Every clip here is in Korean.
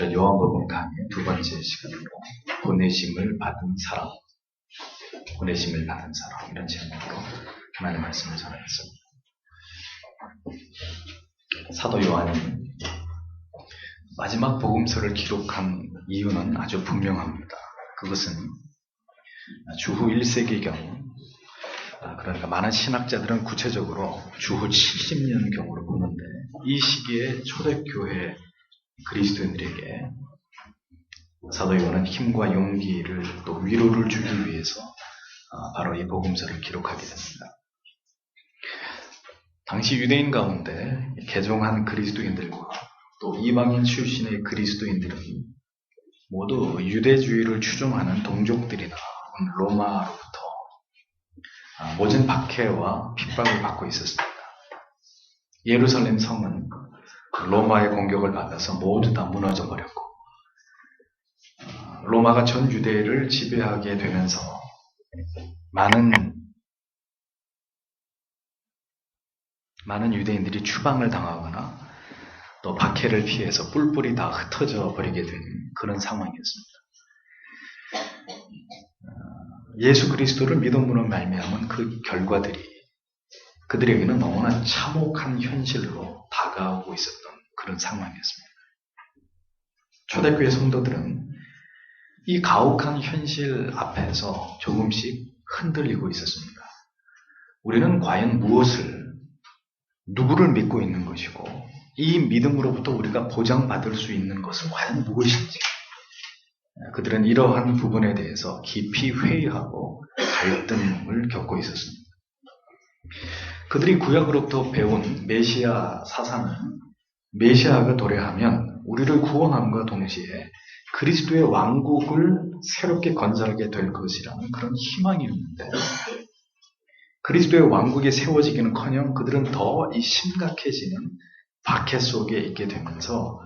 오늘은 요한복음 강의 두 번째 시간으로 보내심을 받은 사람, 보내심을 받은 사람 이런 제목으로 하나님의 말씀을 전하겠습니다. 사도 요한이 마지막 복음서를 기록한 이유는 아주 분명합니다. 그것은 주후 1세기경, 그러니까 많은 신학자들은 구체적으로 주후 70년경으로 보는데 이 시기에 초대교회 그리스도인들에게 사도 요한은 힘과 용기를 또 위로를 주기 위해서 바로 이 복음서를 기록하게 됩니다. 당시 유대인 가운데 개종한 그리스도인들과 또 이방인 출신의 그리스도인들은 모두 유대주의를 추종하는 동족들이나 로마로부터 모진 박해와 핍박을 받고 있었습니다. 예루살렘 성은 로마의 공격을 받아서 모두 다 무너져 버렸고, 로마가 전 유대를 지배하게 되면서 많은 유대인들이 추방을 당하거나 또 박해를 피해서 뿔뿔이 다 흩어져 버리게 된 그런 상황이었습니다. 예수 그리스도를 믿음으로 말미암은 그 결과들이 그들에게는 너무나 참혹한 현실로 다가오고 있었던 그런 상황이었습니다. 초대교회 성도들은 이 가혹한 현실 앞에서 조금씩 흔들리고 있었습니다. 우리는 과연 누구를 믿고 있는 것이고, 이 믿음으로부터 우리가 보장받을 수 있는 것은 과연 무엇인지, 그들은 이러한 부분에 대해서 깊이 회의하고 갈등을 겪고 있었습니다. 그들이 구약으로부터 배운 메시아 사상은 메시아가 도래하면 우리를 구원함과 동시에 그리스도의 왕국을 새롭게 건설하게 될 것이라는 그런 희망이었는데, 그리스도의 왕국이 세워지기는커녕 그들은 더 심각해지는 박해 속에 있게 되면서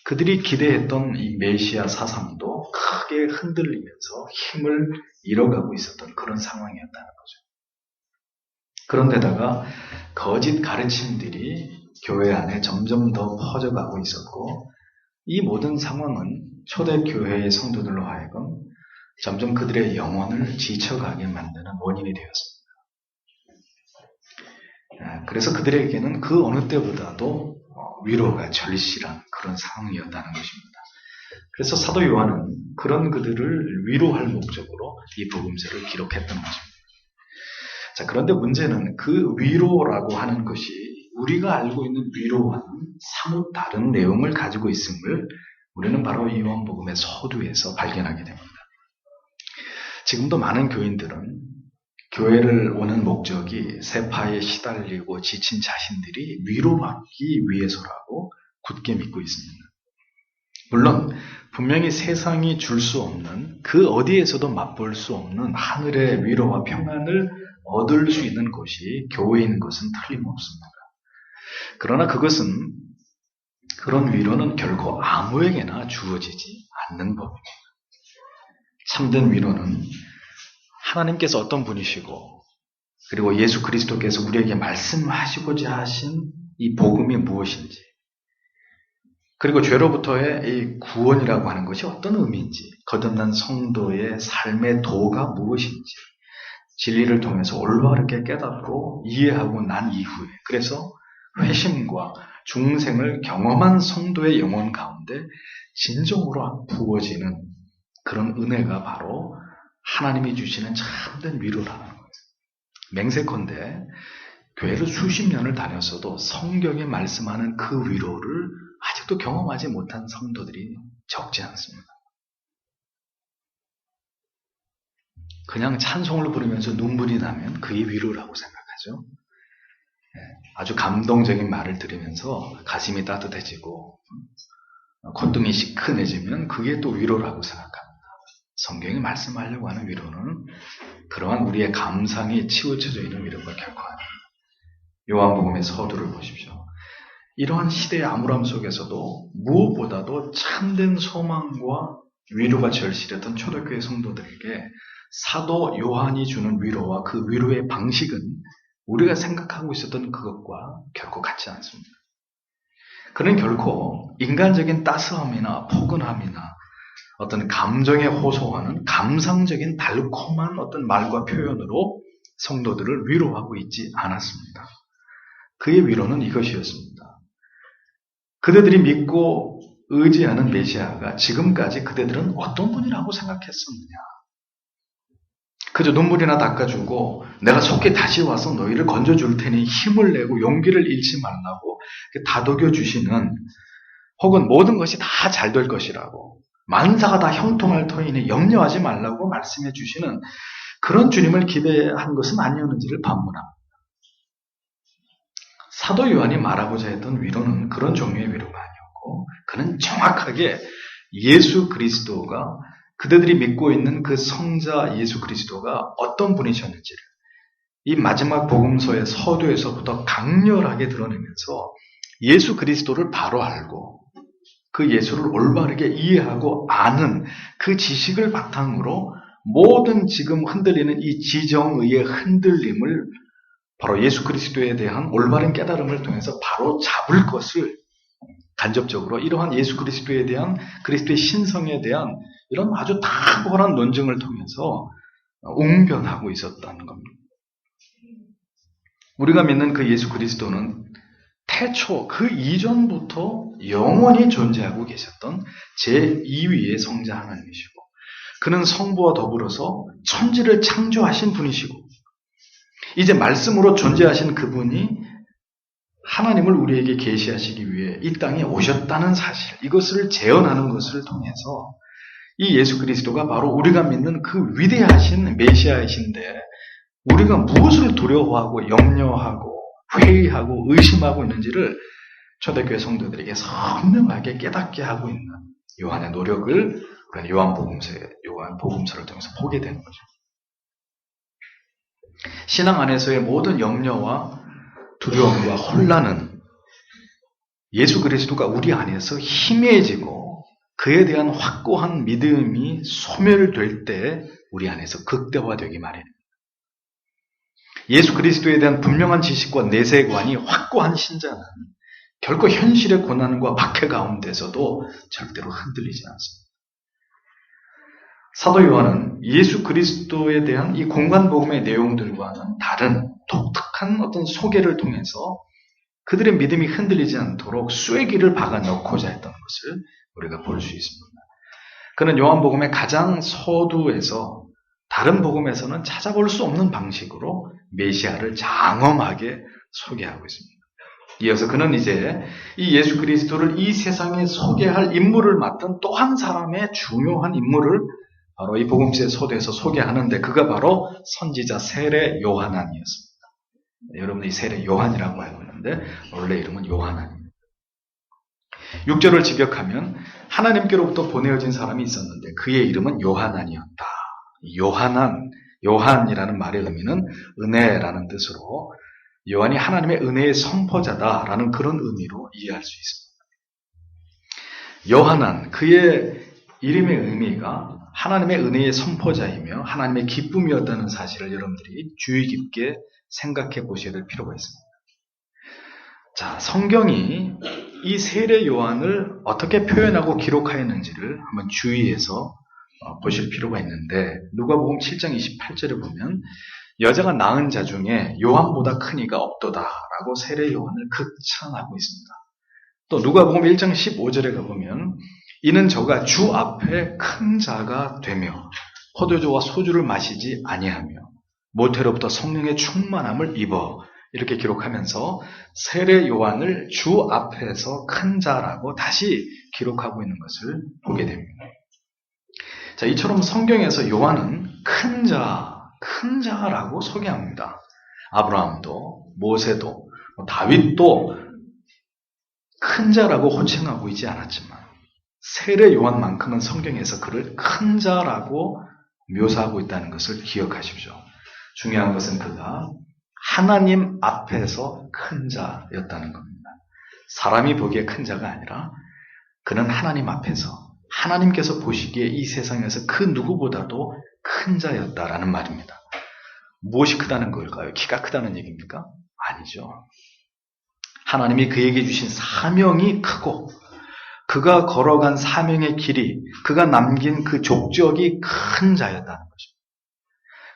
그들이 기대했던 이 메시아 사상도 크게 흔들리면서 힘을 잃어가고 있었던 그런 상황이었다는 거죠. 그런데다가 거짓 가르침들이 교회 안에 점점 더 퍼져가고 있었고, 이 모든 상황은 초대교회의 성도들로 하여금 점점 그들의 영혼을 지쳐가게 만드는 원인이 되었습니다. 그래서 그들에게는 그 어느 때보다도 위로가 절실한 그런 상황이었다는 것입니다. 그래서 사도 요한은 그런 그들을 위로할 목적으로 이 복음서를 기록했던 것입니다. 자, 그런데 문제는 그 위로라고 하는 것이 우리가 알고 있는 위로와는 사뭇 다른 내용을 가지고 있음을 우리는 바로 이 요한복음의 서두에서 발견하게 됩니다. 지금도 많은 교인들은 교회를 오는 목적이 세파에 시달리고 지친 자신들이 위로받기 위해서라고 굳게 믿고 있습니다. 물론 분명히 세상이 줄 수 없는, 그 어디에서도 맛볼 수 없는 하늘의 위로와 평안을 얻을 수 있는 곳이 교회인 것은 틀림없습니다. 그러나 그런 위로는 결코 아무에게나 주어지지 않는 법입니다. 참된 위로는 하나님께서 어떤 분이시고, 그리고 예수 그리스도께서 우리에게 말씀하시고자 하신 이 복음이 무엇인지, 그리고 죄로부터의 이 구원이라고 하는 것이 어떤 의미인지, 거듭난 성도의 삶의 도가 무엇인지, 진리를 통해서 올바르게 깨닫고 이해하고 난 이후에, 그래서 회심과 중생을 경험한 성도의 영혼 가운데 진정으로 부어지는 그런 은혜가 바로 하나님이 주시는 참된 위로라는 거예요. 맹세컨대 교회를 수십 년을 다녔어도 성경에 말씀하는 그 위로를 아직도 경험하지 못한 성도들이 적지 않습니다. 그냥 찬송을 부르면서 눈물이 나면 그게 위로라고 생각하죠. 아주 감동적인 말을 들으면서 가슴이 따뜻해지고 콧등이 시큰해지면 그게 또 위로라고 생각합니다. 성경이 말씀하려고 하는 위로는 그러한 우리의 감상이 치우쳐져 있는 위로가 결코 아닙니다. 요한복음의 서두를 보십시오. 이러한 시대의 암울함 속에서도 무엇보다도 참된 소망과 위로가 절실했던 초대교회 성도들에게 사도 요한이 주는 위로와 그 위로의 방식은 우리가 생각하고 있었던 그것과 결코 같지 않습니다. 그는 결코 인간적인 따스함이나 포근함이나 어떤 감정에 호소하는 감상적인 달콤한 어떤 말과 표현으로 성도들을 위로하고 있지 않았습니다. 그의 위로는 이것이었습니다. 그대들이 믿고 의지하는 메시아가 지금까지 그대들은 어떤 분이라고 생각했었느냐. 그저 눈물이나 닦아주고 내가 속히 다시 와서 너희를 건져줄 테니 힘을 내고 용기를 잃지 말라고 다독여 주시는, 혹은 모든 것이 다 잘 될 것이라고, 만사가 다 형통할 터이니 염려하지 말라고 말씀해 주시는 그런 주님을 기대한 것은 아니었는지를 반문합니다. 사도 요한이 말하고자 했던 위로는 그런 종류의 위로가 아니었고, 그는 정확하게 예수 그리스도가, 그들이 믿고 있는 그 성자 예수 그리스도가 어떤 분이셨는지를 이 마지막 복음서의 서두에서부터 강렬하게 드러내면서 예수 그리스도를 바로 알고 그 예수를 올바르게 이해하고 아는 그 지식을 바탕으로 모든 지금 흔들리는 이 지정의의 흔들림을 바로 예수 그리스도에 대한 올바른 깨달음을 통해서 바로 잡을 것을 간접적으로 이러한 예수 그리스도에 대한, 그리스도의 신성에 대한 이런 아주 탁월한 논증을 통해서 웅변하고 있었다는 겁니다. 우리가 믿는 그 예수 그리스도는 태초 그 이전부터 영원히 존재하고 계셨던 제2위의 성자 하나님이시고, 그는 성부와 더불어서 천지를 창조하신 분이시고, 이제 말씀으로 존재하신 그분이 하나님을 우리에게 계시하시기 위해 이 땅에 오셨다는 사실, 이것을 재현하는 것을 통해서 이 예수 그리스도가 바로 우리가 믿는 그 위대하신 메시아이신데, 우리가 무엇을 두려워하고 염려하고 회의하고 의심하고 있는지를 초대교회 성도들에게 선명하게 깨닫게 하고 있는 요한의 노력을 우리는 요한 복음서를 통해서 보게 되는 거죠. 신앙 안에서의 모든 염려와 두려움과 혼란은 예수 그리스도가 우리 안에서 희미해지고 그에 대한 확고한 믿음이 소멸될 때 우리 안에서 극대화되기 마련입니다. 예수 그리스도에 대한 분명한 지식과 내세관이 확고한 신자는 결코 현실의 고난과 박해 가운데서도 절대로 흔들리지 않습니다. 사도 요한은 예수 그리스도에 대한 이 공간복음의 내용들과는 다른 독특한 어떤 소개를 통해서 그들의 믿음이 흔들리지 않도록 쐐기를 박아 넣고자 했던 것을 우리가 볼 수 있습니다. 그는 요한복음의 가장 서두에서 다른 복음에서는 찾아볼 수 없는 방식으로 메시아를 장엄하게 소개하고 있습니다. 이어서 그는 이제 이 예수 그리스도를 이 세상에 소개할 임무를 맡은 또 한 사람의 중요한 임무를 바로 이 복음서의 서두에서 소개하는데, 그가 바로 선지자 세례 요한안이었습니다. 여러분들이 세례 요한이라고 알고 있는데 원래 이름은 요한안입니다. 6절을 직역하면 하나님께로부터 보내어진 사람이 있었는데 그의 이름은 요한안이었다. 요한이라는 말의 의미는 은혜라는 뜻으로 요한이 하나님의 은혜의 선포자다라는 그런 의미로 이해할 수 있습니다. 요한안, 그의 이름의 의미가 하나님의 은혜의 선포자이며 하나님의 기쁨이었다는 사실을 여러분들이 주의 깊게 생각해 보셔야 될 필요가 있습니다. 자, 성경이 이 세례 요한을 어떻게 표현하고 기록하였는지를 한번 주의해서 보실 필요가 있는데, 누가복음 7장 28절에 보면 여자가 낳은 자 중에 요한보다 큰 이가 없도다라고 세례 요한을 극찬하고 있습니다. 또 누가복음 1장 15절에 가보면 이는 저가 주 앞에 큰 자가 되며 포도주와 소주를 마시지 아니하며 모태로부터 성령의 충만함을 입어, 이렇게 기록하면서 세례 요한을 주 앞에서 큰 자라고 다시 기록하고 있는 것을 보게 됩니다. 자, 이처럼 성경에서 요한은 큰 자라고 소개합니다. 아브라함도 모세도 다윗도 큰 자라고 호칭하고 있지 않았지만 세례 요한만큼은 성경에서 그를 큰 자라고 묘사하고 있다는 것을 기억하십시오. 중요한 것은 그가 하나님 앞에서 큰 자였다는 겁니다. 사람이 보기에 큰 자가 아니라 그는 하나님 앞에서, 하나님께서 보시기에 이 세상에서 그 누구보다도 큰 자였다라는 말입니다. 무엇이 크다는 걸까요? 키가 크다는 얘기입니까? 아니죠. 하나님이 그에게 주신 사명이 크고 그가 걸어간 사명의 길이, 그가 남긴 그 족적이 큰 자였다는 것입니다.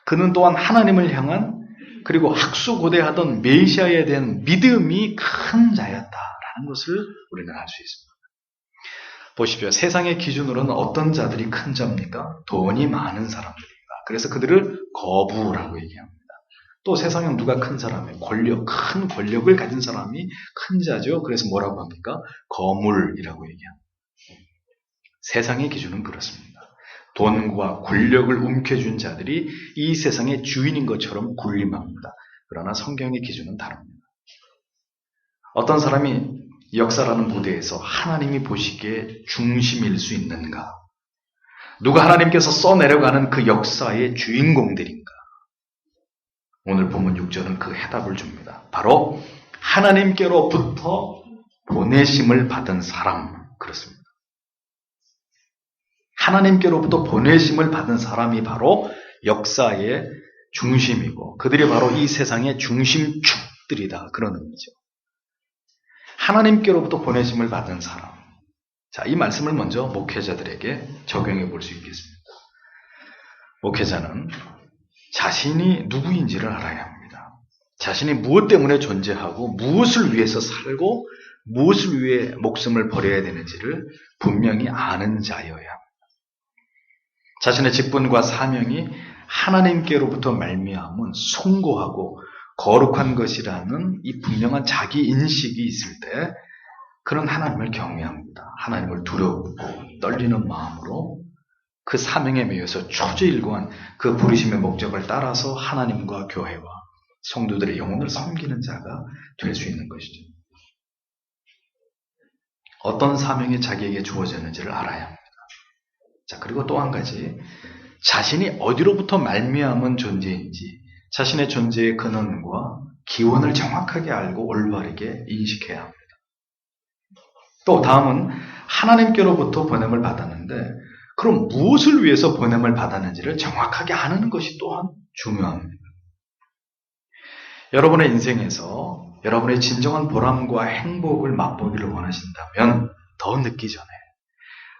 그는 또한 하나님을 향한 그리고 학수고대하던 메시아에 대한 믿음이 큰 자였다라는 것을 우리는 알 수 있습니다. 보십시오. 세상의 기준으로는 어떤 자들이 큰 자입니까? 돈이 많은 사람들입니다. 그래서 그들을 거부라고 얘기합니다. 또 세상에 누가 큰 사람이에요? 큰 권력을 가진 사람이 큰 자죠. 그래서 뭐라고 합니까? 거물이라고 얘기합니다. 세상의 기준은 그렇습니다. 돈과 권력을 움켜쥔 자들이 이 세상의 주인인 것처럼 군림합니다. 그러나 성경의 기준은 다릅니다. 어떤 사람이 역사라는 무대에서 하나님이 보시기에 중심일 수 있는가? 누가 하나님께서 써내려가는 그 역사의 주인공들인가? 오늘 본문 6절은 그 해답을 줍니다. 바로 하나님께로부터 보내심을 받은 사람, 그렇습니다. 하나님께로부터 보내심을 받은 사람이 바로 역사의 중심이고 그들이 바로 이 세상의 중심축들이다. 그런 의미죠. 하나님께로부터 보내심을 받은 사람. 자, 이 말씀을 먼저 목회자들에게 적용해 볼 수 있겠습니다. 목회자는 자신이 누구인지를 알아야 합니다. 자신이 무엇 때문에 존재하고 무엇을 위해서 살고 무엇을 위해 목숨을 버려야 되는지를 분명히 아는 자여야 합니다. 자신의 직분과 사명이 하나님께로부터 말미암은 숭고하고 거룩한 것이라는 이 분명한 자기 인식이 있을 때 그는 하나님을 경외합니다. 하나님을 두렵고 떨리는 마음으로 그 사명에 매여서 초지일관 그 부르심의 목적을 따라서 하나님과 교회와 성도들의 영혼을 섬기는 자가 될 수 있는 것이죠. 어떤 사명이 자기에게 주어졌는지를 알아야 합니다. 자, 그리고 또 한 가지, 자신이 어디로부터 말미암은 존재인지 자신의 존재의 근원과 기원을 정확하게 알고 올바르게 인식해야 합니다. 또 다음은 하나님께로부터 보냄을 받았는데 그럼 무엇을 위해서 보냄을 받았는지를 정확하게 아는 것이 또한 중요합니다. 여러분의 인생에서 여러분의 진정한 보람과 행복을 맛보기를 원하신다면 더 늦기 전에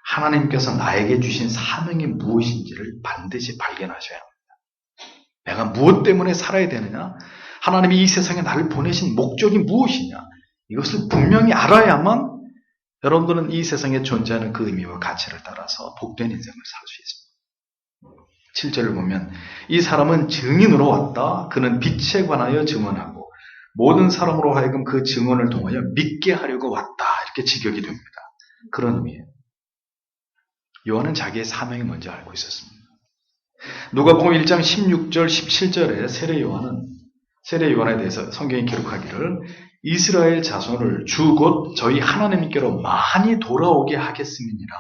하나님께서 나에게 주신 사명이 무엇인지를 반드시 발견하셔야 합니다. 내가 무엇 때문에 살아야 되느냐? 하나님이 이 세상에 나를 보내신 목적이 무엇이냐? 이것을 분명히 알아야만 여러분들은 이 세상에 존재하는 그 의미와 가치를 따라서 복된 인생을 살 수 있습니다. 7절을 보면 이 사람은 증인으로 왔다. 그는 빛에 관하여 증언하고 모든 사람으로 하여금 그 증언을 통하여 믿게 하려고 왔다. 이렇게 직역이 됩니다. 그런 의미예요. 요한은 자기의 사명이 뭔지 알고 있었습니다. 누가복음 1장 16절 17절에 세례 요한에 대해서 성경이 기록하기를 이스라엘 자손을 주 곧 저희 하나님께로 많이 돌아오게 하겠음이니라.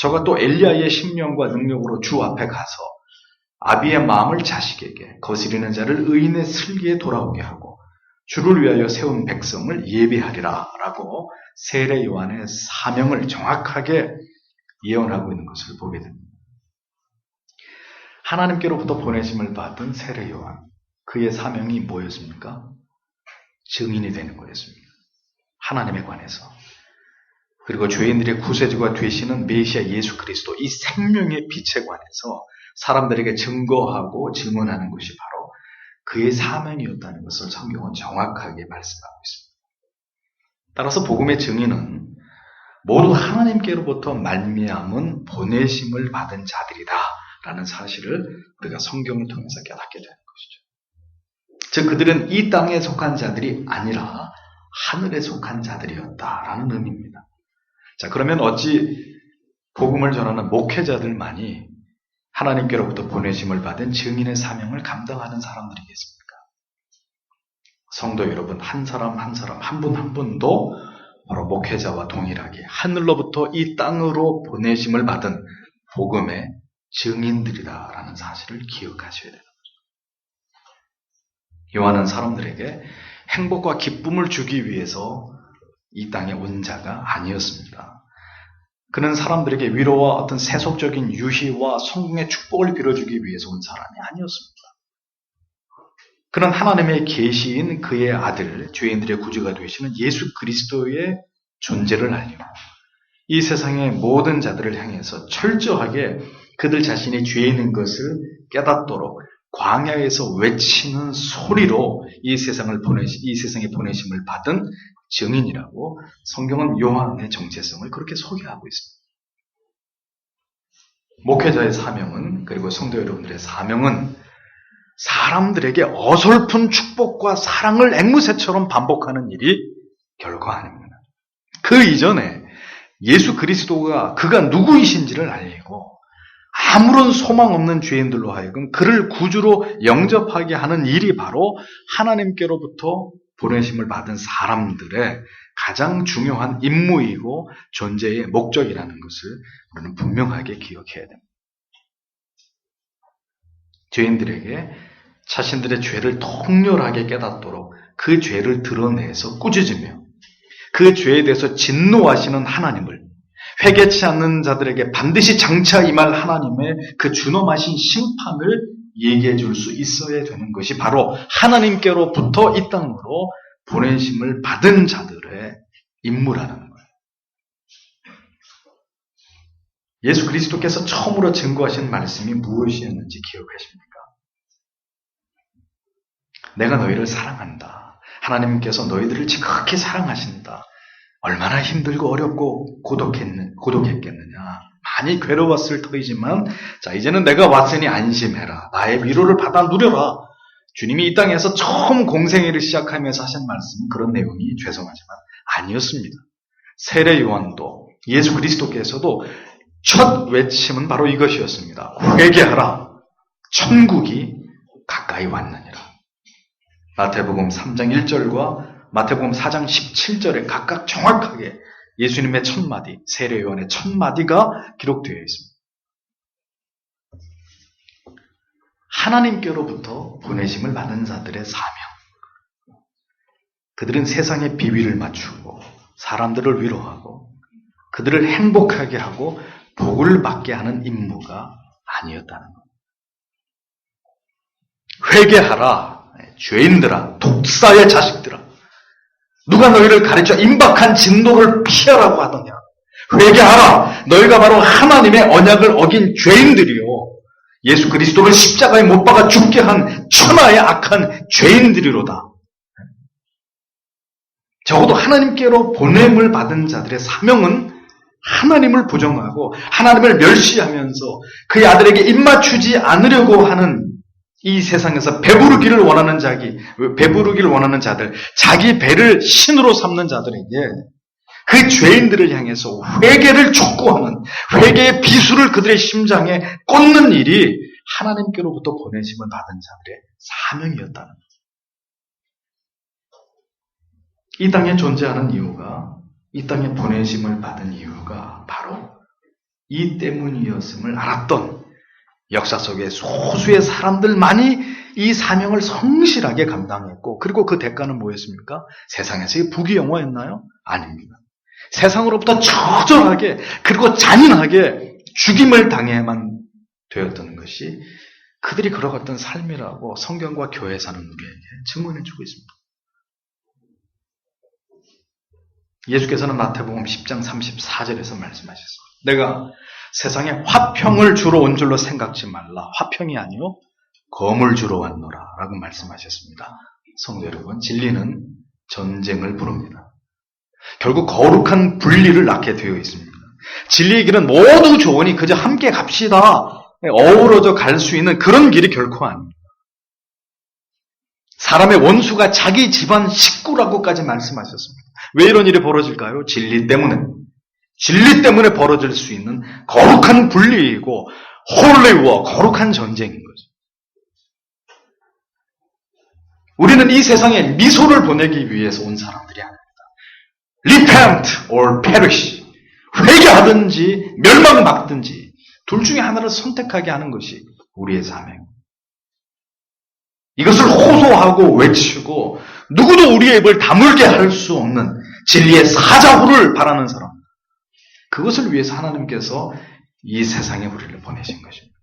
저가 또 엘리야의 심령과 능력으로 주 앞에 가서 아비의 마음을 자식에게 거스리는 자를 의인의 슬기에 돌아오게 하고 주를 위하여 세운 백성을 예비하리라 라고 세례 요한의 사명을 정확하게 예언하고 있는 것을 보게 됩니다. 하나님께로부터 보내심을 받은 세례 요한, 그의 사명이 뭐였습니까? 증인이 되는 거였습니다. 하나님에 관해서. 그리고 죄인들의 구세주가 되시는 메시아 예수 그리스도, 이 생명의 빛에 관해서 사람들에게 증거하고 증언하는 것이 바로 그의 사명이었다는 것을 성경은 정확하게 말씀하고 있습니다. 따라서 복음의 증인은 모두 하나님께로부터 말미암은 보내심을 받은 자들이다 라는 사실을 우리가 성경을 통해서 깨닫게 되는 것이죠. 즉 그들은 이 땅에 속한 자들이 아니라 하늘에 속한 자들이었다라는 의미입니다. 자, 그러면 어찌 복음을 전하는 목회자들만이 하나님께로부터 보내심을 받은 증인의 사명을 감당하는 사람들이겠습니까? 성도 여러분, 한 사람 한 사람, 한 분 한 분도 바로 목회자와 동일하게 하늘로부터 이 땅으로 보내심을 받은 복음의 증인들이다라는 사실을 기억하셔야 되는 거죠. 요한은 사람들에게 행복과 기쁨을 주기 위해서 이 땅에 온 자가 아니었습니다. 그는 사람들에게 위로와 어떤 세속적인 유희와 성공의 축복을 빌어주기 위해서 온 사람이 아니었습니다. 그런 하나님의 계시인 그의 아들, 죄인들의 구주가 되시는 예수 그리스도의 존재를 알리고 이 세상의 모든 자들을 향해서 철저하게 그들 자신이 죄인인 것을 깨닫도록 광야에서 외치는 소리로 이 세상에 보내심을 받은 증인이라고 성경은 요한의 정체성을 그렇게 소개하고 있습니다. 목회자의 사명은, 그리고 성도 여러분들의 사명은 사람들에게 어설픈 축복과 사랑을 앵무새처럼 반복하는 일이 결코 아닙니다. 그 이전에 예수 그리스도가 그가 누구이신지를 알리고 아무런 소망 없는 죄인들로 하여금 그를 구주로 영접하게 하는 일이 바로 하나님께로부터 보내심을 받은 사람들의 가장 중요한 임무이고 존재의 목적이라는 것을 우리는 분명하게 기억해야 됩니다. 죄인들에게 자신들의 죄를 통렬하게 깨닫도록 그 죄를 드러내서 꾸짖으며 그 죄에 대해서 진노하시는 하나님을, 회개치 않는 자들에게 반드시 장차 임할 하나님의 그 준엄하신 심판을 얘기해 줄 수 있어야 되는 것이 바로 하나님께로부터 이 땅으로 보내심을 받은 자들의 임무라는 거예요. 예수 그리스도께서 처음으로 증거하신 말씀이 무엇이었는지 기억하십니까? 내가 너희를 사랑한다. 하나님께서 너희들을 지극히 사랑하신다. 얼마나 힘들고 어렵고 고독했겠느냐. 많이 괴로웠을 터이지만 자, 이제는 내가 왔으니 안심해라. 나의 위로를 받아 누려라. 주님이 이 땅에서 처음 공생애를 시작하면서 하신 말씀은 그런 내용이 죄송하지만 아니었습니다. 세례 요한도 예수 그리스도께서도 첫 외침은 바로 이것이었습니다. 회개하라. 천국이 가까이 왔느니라. 마태복음 3장 1절과 마태복음 4장 17절에 각각 정확하게 예수님의 첫마디, 세례 요한의 첫마디가 기록되어 있습니다. 하나님께로부터 보내심을 받은 자들의 사명. 그들은 세상의 비위를 맞추고 사람들을 위로하고 그들을 행복하게 하고 복을 받게 하는 임무가 아니었다는 것. 회개하라. 죄인들아, 독사의 자식들아. 누가 너희를 가르쳐 임박한 진노를 피하라고 하더냐. 회개하라. 너희가 바로 하나님의 언약을 어긴 죄인들이요. 예수 그리스도를 십자가에 못 박아 죽게 한 천하의 악한 죄인들이로다. 적어도 하나님께로 보냄을 받은 자들의 사명은 하나님을 부정하고 하나님을 멸시하면서 그의 아들에게 입맞추지 않으려고 하는 이 세상에서 배부르기를 원하는 자들, 자기 배를 신으로 삼는 자들에게 그 죄인들을 향해서 회개를 촉구하는, 회개의 비수를 그들의 심장에 꽂는 일이 하나님께로부터 보내심을 받은 자들의 사명이었다는 거죠. 이 땅에 존재하는 이유가, 이 땅에 보내심을 받은 이유가 바로 이 때문이었음을 알았던 역사 속의 소수의 사람들만이 이 사명을 성실하게 감당했고, 그리고 그 대가는 뭐였습니까? 세상에서의 부귀영화였나요? 아닙니다. 세상으로부터 처절하게 그리고 잔인하게 죽임을 당해야만 되었던 것이 그들이 걸어갔던 삶이라고 성경과 교회에서는 우리에게 증언해주고 있습니다. 예수께서는 마태복음 10장 34절에서 말씀하셨습니다. 내가 세상에 화평을 주러 온 줄로 생각지 말라. 화평이 아니요 검을 주러 왔노라 라고 말씀하셨습니다. 성도 여러분, 진리는 전쟁을 부릅니다. 결국 거룩한 분리를 낳게 되어 있습니다. 진리의 길은 모두 좋으니 그저 함께 갑시다. 어우러져 갈 수 있는 그런 길이 결코 아닙니다. 사람의 원수가 자기 집안 식구라고까지 말씀하셨습니다. 왜 이런 일이 벌어질까요? 진리 때문에. 진리 때문에 벌어질 수 있는 거룩한 분리이고 홀리워, 거룩한 전쟁인 거죠. 우리는 이 세상에 미소를 보내기 위해서 온 사람들이 아닙니다. Repent or perish. 회개하든지 멸망받든지 둘 중에 하나를 선택하게 하는 것이 우리의 사명. 이것을 호소하고 외치고 누구도 우리의 입을 다물게 할 수 없는 진리의 사자후를 바라는 사람. 그것을 위해서 하나님께서 이 세상에 우리를 보내신 것입니다.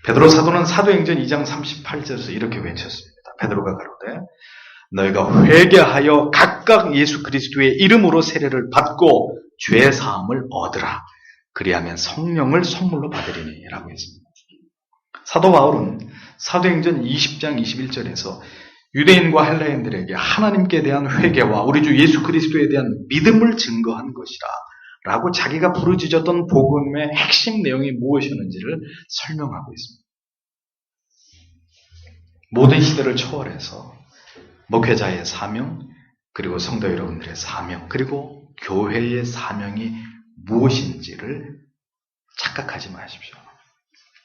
베드로 사도는 사도행전 2장 38절에서 이렇게 외쳤습니다. 베드로가 가로되 너희가 회개하여 각각 예수 그리스도의 이름으로 세례를 받고 죄 사함을 얻으라. 그리하면 성령을 선물로 받으리니 라고 했습니다. 사도 바울은 사도행전 20장 21절에서 유대인과 헬라인들에게 하나님께 대한 회개와 우리 주 예수 그리스도에 대한 믿음을 증거한 것이라 라고 자기가 부르짖었던 복음의 핵심 내용이 무엇이었는지를 설명하고 있습니다. 모든 시대를 초월해서 목회자의 사명, 그리고 성도 여러분들의 사명, 그리고 교회의 사명이 무엇인지를 착각하지 마십시오.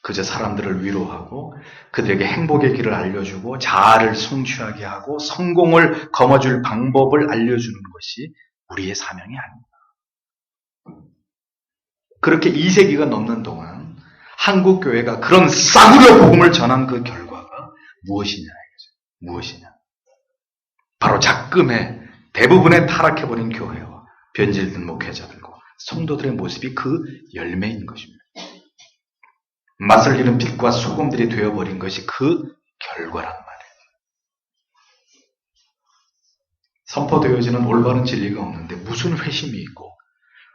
그저 사람들을 위로하고 그들에게 행복의 길을 알려주고 자아를 성취하게 하고 성공을 거머쥘 방법을 알려주는 것이 우리의 사명이 아닙니다. 그렇게 2세기가 넘는 동안 한국 교회가 그런 싸구려 복음을 전한 그 결과가 무엇이냐 이거죠. 무엇이냐? 바로 작금의 대부분의 타락해버린 교회와 변질된 목회자들과 성도들의 모습이 그 열매인 것입니다. 맛을 잃은 빛과 소금들이 되어버린 것이 그 결과란 말이에요. 선포되어지는 올바른 진리가 없는데 무슨 회심이 있고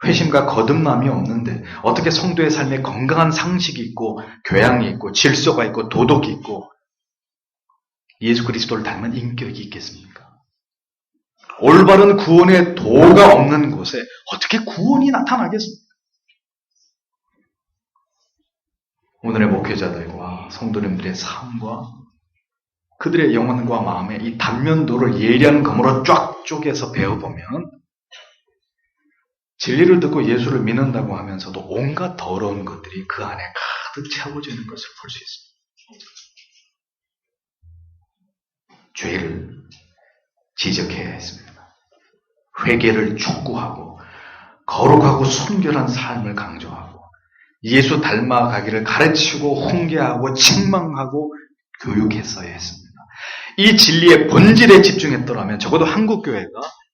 회심과 거듭남이 없는데 어떻게 성도의 삶에 건강한 상식이 있고 교양이 있고 질서가 있고 도덕이 있고 예수 그리스도를 닮은 인격이 있겠습니까? 올바른 구원의 도가 없는 곳에 어떻게 구원이 나타나겠습니까? 오늘의 목회자들과 성도님들의 삶과 그들의 영혼과 마음의 이 단면도를 예리한 검으로 쫙 쪼개서 배워보면 진리를 듣고 예수를 믿는다고 하면서도 온갖 더러운 것들이 그 안에 가득 채워져 있는 것을 볼 수 있습니다. 죄를 지적해야 했습니다. 회개를 촉구하고 거룩하고 순결한 삶을 강조하고 예수 닮아가기를 가르치고 훈계하고 책망하고 교육했어야 했습니다. 이 진리의 본질에 집중했더라면 적어도 한국교회가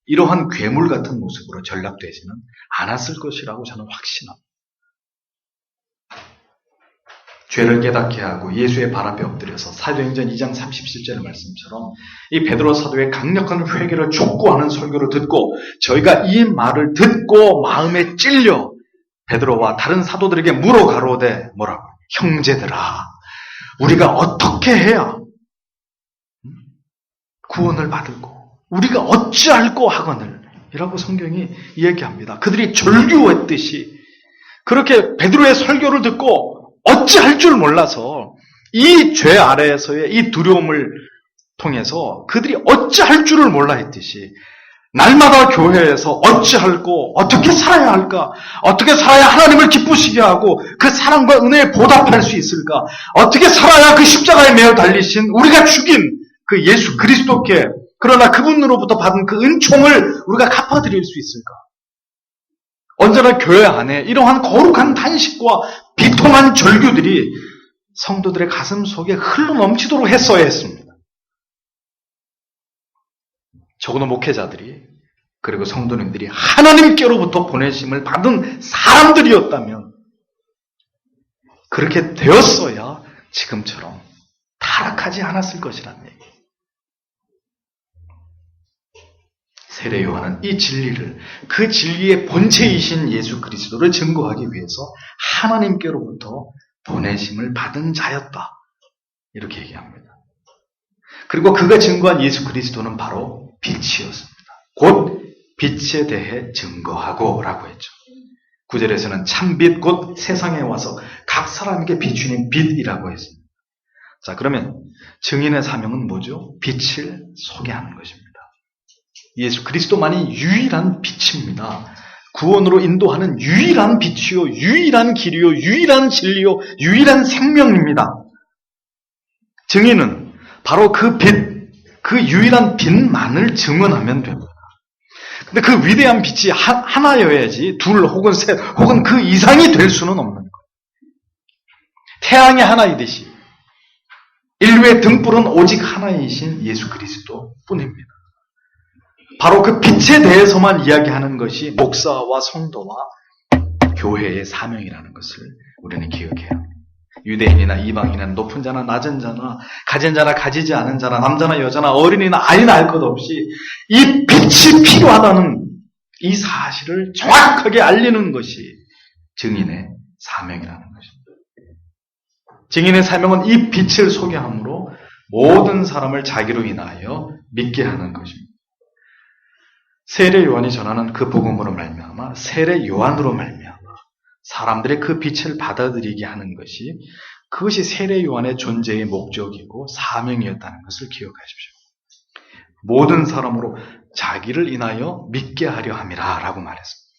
이러한 괴물 같은 모습으로 전락되지는 않았을 것이라고 저는 확신합니다. 죄를 깨닫게 하고 예수의 발 앞에 엎드려서 사도행전 2장 37절의 말씀처럼 이 베드로 사도의 강력한 회개를 촉구하는 설교를 듣고 저희가 이 말을 듣고 마음에 찔려 베드로와 다른 사도들에게 물어 가로되 뭐라고? 형제들아, 우리가 어떻게 해야 구원을 받을고 우리가 어찌할꼬 하거늘 이라고 성경이 이야기합니다. 그들이 절규했듯이 그렇게 베드로의 설교를 듣고 어찌할 줄 몰라서 이 죄 아래에서의 이 두려움을 통해서 그들이 어찌할 줄을 몰라 했듯이 날마다 교회에서 어찌할꼬 어떻게 살아야 할까? 어떻게 살아야 하나님을 기쁘시게 하고 그 사랑과 은혜에 보답할 수 있을까? 어떻게 살아야 그 십자가에 매어 달리신 우리가 죽인 그 예수 그리스도께 그러나 그분으로부터 받은 그 은총을 우리가 갚아드릴 수 있을까? 언제나 교회 안에 이러한 거룩한 단식과 비통한 절규들이 성도들의 가슴 속에 흘러넘치도록 했어야 했습니다. 적어도 목회자들이 그리고 성도님들이 하나님께로부터 보내심을 받은 사람들이었다면 그렇게 되었어야 지금처럼 타락하지 않았을 것이라는 얘기예요. 세례 요한은 이 진리를 그 진리의 본체이신 예수 그리스도를 증거하기 위해서 하나님께로부터 보내심을 받은 자였다. 이렇게 얘기합니다. 그리고 그가 증거한 예수 그리스도는 바로 빛이었습니다. 곧 빛에 대해 증거하고 라고 했죠. 9절에서는 참빛 곧 세상에 와서 각 사람에게 비추는 빛이라고 했습니다. 자, 그러면 증인의 사명은 뭐죠? 빛을 소개하는 것입니다. 예수 그리스도만이 유일한 빛입니다. 구원으로 인도하는 유일한 빛이요, 유일한 길이요, 유일한 진리요, 유일한 생명입니다. 증인은 바로 그 빛, 그 유일한 빛만을 증언하면 됩니다. 근데 그 위대한 빛이 하나여야지 둘 혹은 셋 혹은 그 이상이 될 수는 없는 거예요. 태양이 하나이듯이 인류의 등불은 오직 하나이신 예수 그리스도 뿐입니다. 바로 그 빛에 대해서만 이야기하는 것이 목사와 성도와 교회의 사명이라는 것을 우리는 기억해야 합니다. 유대인이나 이방인이나 높은 자나 낮은 자나 가진 자나 가지지 않은 자나 남자나 여자나 어린이나 아이나 알 것 없이 이 빛이 필요하다는 이 사실을 정확하게 알리는 것이 증인의 사명이라는 것입니다. 증인의 사명은 이 빛을 소개함으로 모든 사람을 자기로 인하여 믿게 하는 것입니다. 세례 요한이 전하는 그 복음으로 말미암아 세례 요한으로 말미암아 사람들의 그 빛을 받아들이게 하는 것이 그것이 세례 요한의 존재의 목적이고 사명이었다는 것을 기억하십시오. 모든 사람으로 자기를 인하여 믿게 하려 함이라 라고 말했습니다.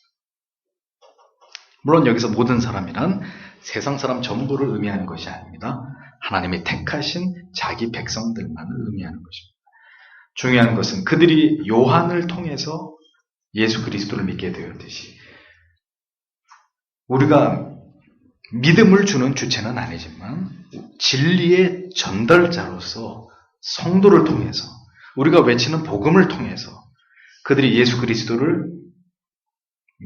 물론 여기서 모든 사람이란 세상 사람 전부를 의미하는 것이 아닙니다. 하나님이 택하신 자기 백성들만을 의미하는 것입니다. 중요한 것은 그들이 요한을 통해서 예수 그리스도를 믿게 되었듯이 우리가 믿음을 주는 주체는 아니지만 진리의 전달자로서 성도를 통해서 우리가 외치는 복음을 통해서 그들이 예수 그리스도를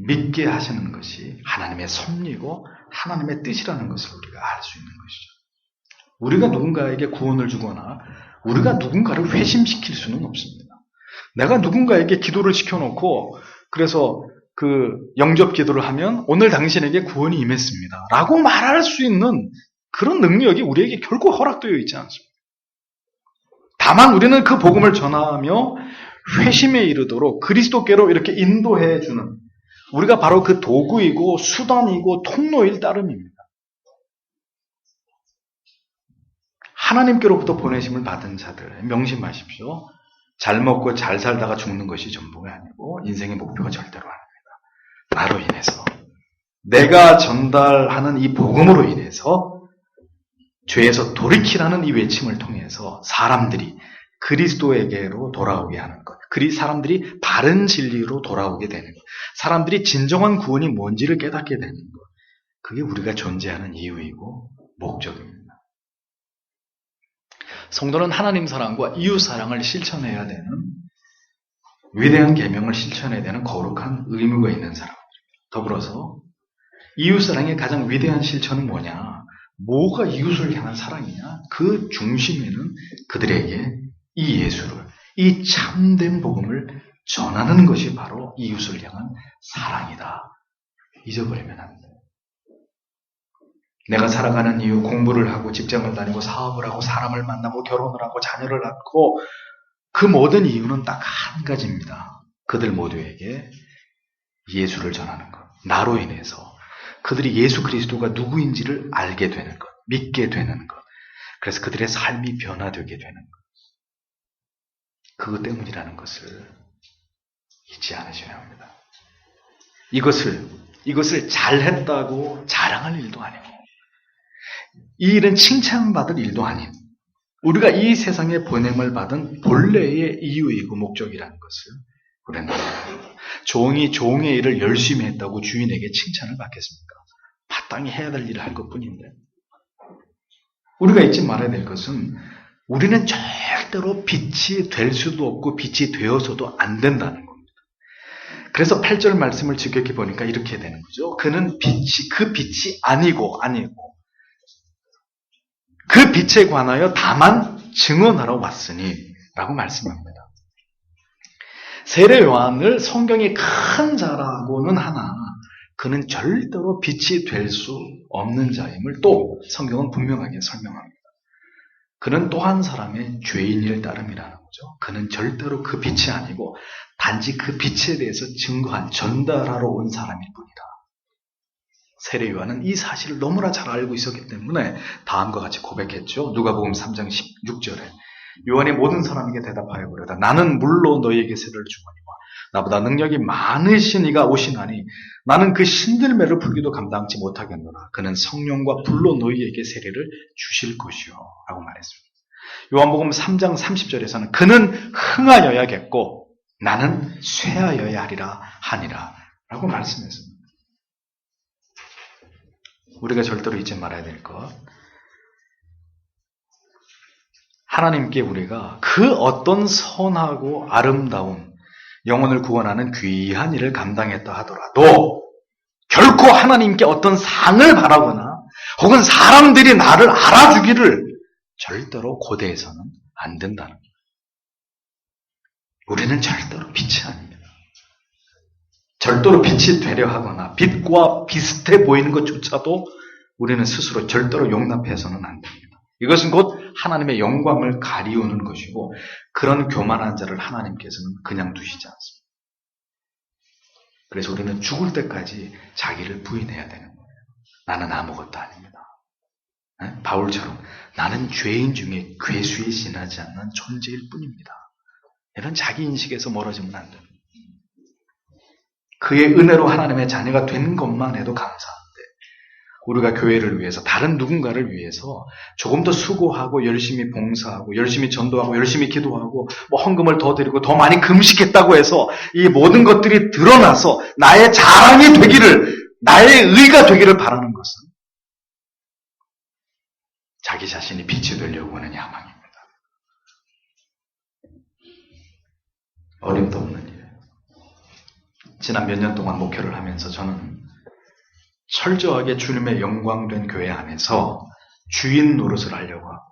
믿게 하시는 것이 하나님의 섭리고 하나님의 뜻이라는 것을 우리가 알 수 있는 것이죠. 우리가 누군가에게 구원을 주거나 우리가 누군가를 회심시킬 수는 없습니다. 내가 누군가에게 기도를 시켜놓고 그래서 그 영접 기도를 하면 오늘 당신에게 구원이 임했습니다 라고 말할 수 있는 그런 능력이 우리에게 결코 허락되어 있지 않습니다. 다만 우리는 그 복음을 전하며 회심에 이르도록 그리스도께로 이렇게 인도해 주는 우리가 바로 그 도구이고 수단이고 통로일 따름입니다. 하나님께로부터 보내심을 받은 자들 명심하십시오. 잘 먹고 잘 살다가 죽는 것이 전부가 아니고 인생의 목표가 절대로 아닙니다. 나로 인해서 내가 전달하는 이 복음으로 인해서 죄에서 돌이키라는 이 외침을 통해서 사람들이 그리스도에게로 돌아오게 하는 것, 사람들이 바른 진리로 돌아오게 되는 것, 사람들이 진정한 구원이 뭔지를 깨닫게 되는 것, 그게 우리가 존재하는 이유이고 목적입니다. 성도는 하나님 사랑과 이웃 사랑을 실천해야 되는 위대한 계명을 실천해야 되는 거룩한 의무가 있는 사람입니다. 더불어서 이웃 사랑의 가장 위대한 실천은 뭐냐? 뭐가 이웃을 향한 사랑이냐? 그 중심에는 그들에게 이 예수를, 이 참된 복음을 전하는 것이 바로 이웃을 향한 사랑이다. 잊어버리면 안 돼요. 내가 살아가는 이유, 공부를 하고 직장을 다니고 사업을 하고 사람을 만나고 결혼을 하고 자녀를 낳고 그 모든 이유는 딱 한 가지입니다. 그들 모두에게 예수를 전하는 것. 나로 인해서 그들이 예수 그리스도가 누구인지를 알게 되는 것, 믿게 되는 것. 그래서 그들의 삶이 변화되게 되는 것. 그것 때문이라는 것을 잊지 않으셔야 합니다. 이것을 잘했다고 자랑할 일도 아니고 이 일은 칭찬받을 일도 아닌 우리가 이 세상에 보냄을 받은 본래의 이유이고 목적이라는 것을 우리는 종이 종의 일을 열심히 했다고 주인에게 칭찬을 받겠습니까? 마땅히 해야 될 일을 할 것뿐인데 우리가 잊지 말아야 될 것은 우리는 절대로 빛이 될 수도 없고 빛이 되어서도 안 된다는 겁니다. 그래서 8절 말씀을 지켜게 보니까 이렇게 되는 거죠. 그는 그 빛이 아니고 그 빛에 관하여 다만 증언하러 왔으니 라고 말씀합니다. 세례 요한을 성경이 큰 자라고는 하나 그는 절대로 빛이 될 수 없는 자임을 또 성경은 분명하게 설명합니다. 그는 또 한 사람의 죄인일 따름이라는 거죠. 그는 절대로 그 빛이 아니고 단지 그 빛에 대해서 증거한 전달하러 온 사람일 뿐이다. 세례 요한은 이 사실을 너무나 잘 알고 있었기 때문에 다음과 같이 고백했죠. 누가복음 3장 16절에 요한이 모든 사람에게 대답하여 그러다 나는 물로 너희에게 세례를 주거니와 나보다 능력이 많으신 이가 오시나니 나는 그 신들매를 풀기도 감당치 못하겠노라. 그는 성령과 불로 너희에게 세례를 주실 것이요 라고 말했습니다. 요한복음 3장 30절에서는 그는 흥하여야겠고 나는 쇠하여야 하니라 라고 말씀했습니다. 우리가 절대로 잊지 말아야 될 것, 하나님께 우리가 그 어떤 선하고 아름다운 영혼을 구원하는 귀한 일을 감당했다 하더라도 결코 하나님께 어떤 상을 바라거나 혹은 사람들이 나를 알아주기를 절대로 고대해서는 안 된다는 거예요. 우리는 절대로 빛이 아닙니다. 절대로 빛이 되려 하거나 빛과 비슷해 보이는 것조차도 우리는 스스로 절대로 용납해서는 안 됩니다. 이것은 곧 하나님의 영광을 가리우는 것이고 그런 교만한 자를 하나님께서는 그냥 두시지 않습니다. 그래서 우리는 죽을 때까지 자기를 부인해야 되는 거예요. 나는 아무것도 아닙니다. 바울처럼 나는 죄인 중에 괴수에 지나지 않는 존재일 뿐입니다. 이런 자기 인식에서 멀어지면 안 됩니다. 그의 은혜로 하나님의 자녀가 된 것만 해도 감사한데 우리가 교회를 위해서 다른 누군가를 위해서 조금 더 수고하고 열심히 봉사하고 열심히 전도하고 열심히 기도하고 뭐 헌금을 더 드리고 더 많이 금식했다고 해서 이 모든 것들이 드러나서 나의 자랑이 되기를 나의 의가 되기를 바라는 것은 자기 자신이 빛이 되려고 하는 야망입니다. 어림도 없는 일이에요. 지난 몇 년 동안 목회를 하면서 저는 철저하게 주님의 영광된 교회 안에서 주인 노릇을 하려고 하고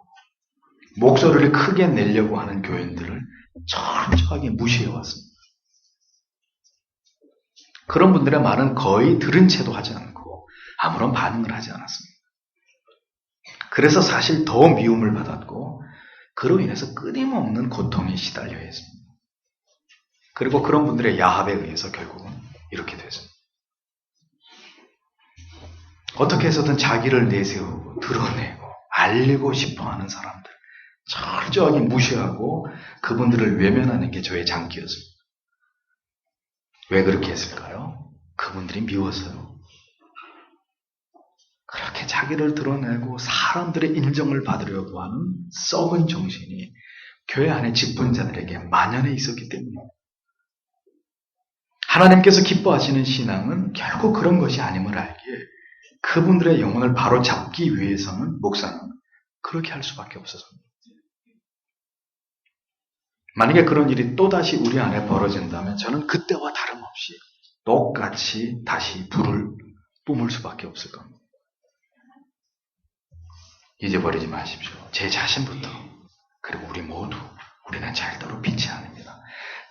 목소리를 크게 내려고 하는 교인들을 철저하게 무시해왔습니다. 그런 분들의 말은 거의 들은 채도 하지 않고 아무런 반응을 하지 않았습니다. 그래서 사실 더 미움을 받았고 그로 인해서 끊임없는 고통에 시달려야 했습니다. 그리고 그런 분들의 야합에 의해서 결국은 이렇게 됐습니다. 어떻게 해서든 자기를 내세우고 드러내고 알리고 싶어하는 사람들 철저하게 무시하고 그분들을 외면하는 게 저의 장기였습니다. 왜 그렇게 했을까요? 그분들이 미워서요. 그렇게 자기를 드러내고 사람들의 인정을 받으려고 하는 썩은 정신이 교회 안에 직분자들에게 만연해 있었기 때문입니다. 하나님께서 기뻐하시는 신앙은 결국 그런 것이 아님을 알기에 그분들의 영혼을 바로 잡기 위해서는 목사는 그렇게 할 수밖에 없었습니다. 만약에 그런 일이 또다시 우리 안에 벌어진다면 저는 그때와 다름없이 똑같이 다시 불을 뿜을 수밖에 없을 겁니다. 잊어버리지 마십시오. 제 자신부터 그리고 우리 모두 우리는 절대로 빛이 아닙니다.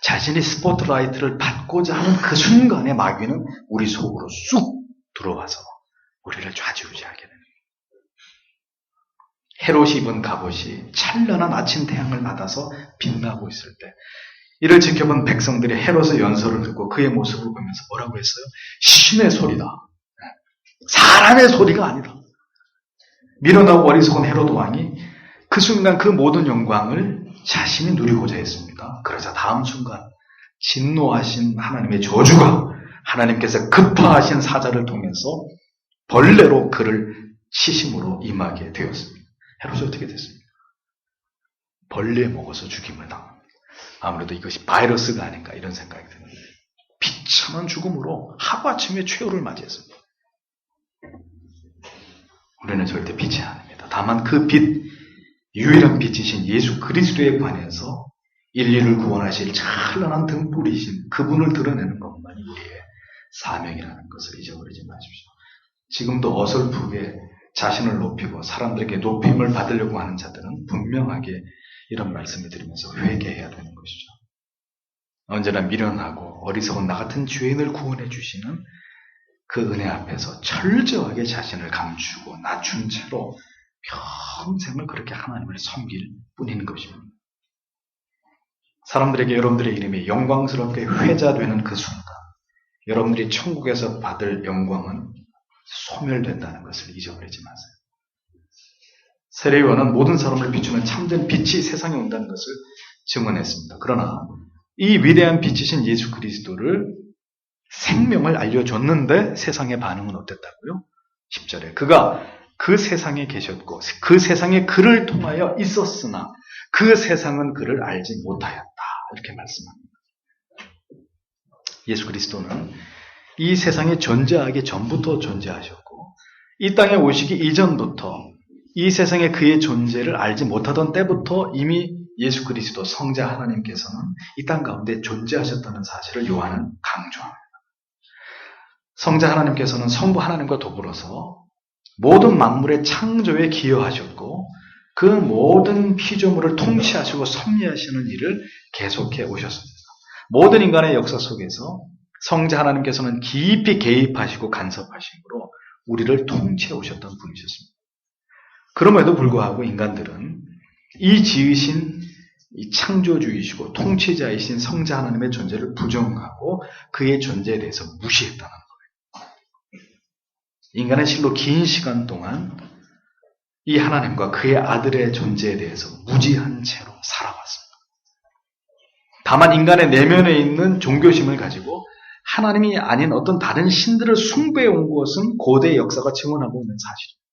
자신이 스포트라이트를 받고자 하는 그 순간에 마귀는 우리 속으로 쑥 들어와서 우리를 좌지우지하게 됩니다. 헤롯이 입은 갑옷이 찬란한 아침 태양을 받아서 빛나고 있을 때 이를 지켜본 백성들이 헤롯의 연설을 듣고 그의 모습을 보면서 뭐라고 했어요? 신의 소리다. 사람의 소리가 아니다. 미련하고 어리석은 헤롯 왕이 그 순간 그 모든 영광을 자신이 누리고자 했습니다. 그러자 다음 순간 진노하신 하나님의 저주가 하나님께서 급파하신 사자를 통해서 벌레로 그를 치심으로 임하게 되었습니다. 헤롯이 어떻게 됐습니까? 벌레 먹어서 죽임을 당합니다. 아무래도 이것이 바이러스가 아닌가 이런 생각이 드는데 비참한 죽음으로 하루아침에 최후를 맞이했습니다. 우리는 절대 빛이 아닙니다. 다만 그 빛, 유일한 빛이신 예수 그리스도에 관해서 인류를 구원하실 찬란한 등불이신 그분을 드러내는 것만이 우리의 사명이라는 것을 잊어버리지 마십시오. 지금도 어설프게 자신을 높이고 사람들에게 높임을 받으려고 하는 자들은 분명하게 이런 말씀을 드리면서 회개해야 되는 것이죠. 언제나 미련하고 어리석은 나 같은 죄인을 구원해 주시는 그 은혜 앞에서 철저하게 자신을 감추고 낮춘 채로 평생을 그렇게 하나님을 섬길 뿐인 것입니다. 사람들에게 여러분들의 이름이 영광스럽게 회자되는 그 순간 여러분들이 천국에서 받을 영광은 소멸된다는 것을 잊어버리지 마세요. 세례요한은 모든 사람을 비추는 참된 빛이 세상에 온다는 것을 증언했습니다. 그러나 이 위대한 빛이신 예수 그리스도를 생명을 알려줬는데 세상의 반응은 어땠다고요? 10절에 그가 그 세상에 계셨고 그 세상에 그를 통하여 있었으나 그 세상은 그를 알지 못하였다. 이렇게 말씀합니다. 예수 그리스도는 이 세상에 존재하기 전부터 존재하셨고 이 땅에 오시기 이전부터 이 세상에 그의 존재를 알지 못하던 때부터 이미 예수 그리스도 성자 하나님께서는 이 땅 가운데 존재하셨다는 사실을 요한은 강조합니다. 성자 하나님께서는 성부 하나님과 더불어서 모든 만물의 창조에 기여하셨고 그 모든 피조물을 통치하시고 섭리하시는 일을 계속해 오셨습니다. 모든 인간의 역사 속에서 성자 하나님께서는 깊이 개입하시고 간섭하심으로 우리를 통치해 오셨던 분이셨습니다. 그럼에도 불구하고 인간들은 이 지으신 이 창조주이시고 통치자이신 성자 하나님의 존재를 부정하고 그의 존재에 대해서 무시했다는 거예요. 인간은 실로 긴 시간 동안 이 하나님과 그의 아들의 존재에 대해서 무지한 채로 살아왔습니다. 다만 인간의 내면에 있는 종교심을 가지고 하나님이 아닌 어떤 다른 신들을 숭배해 온 것은 고대 역사가 증언하고 있는 사실입니다.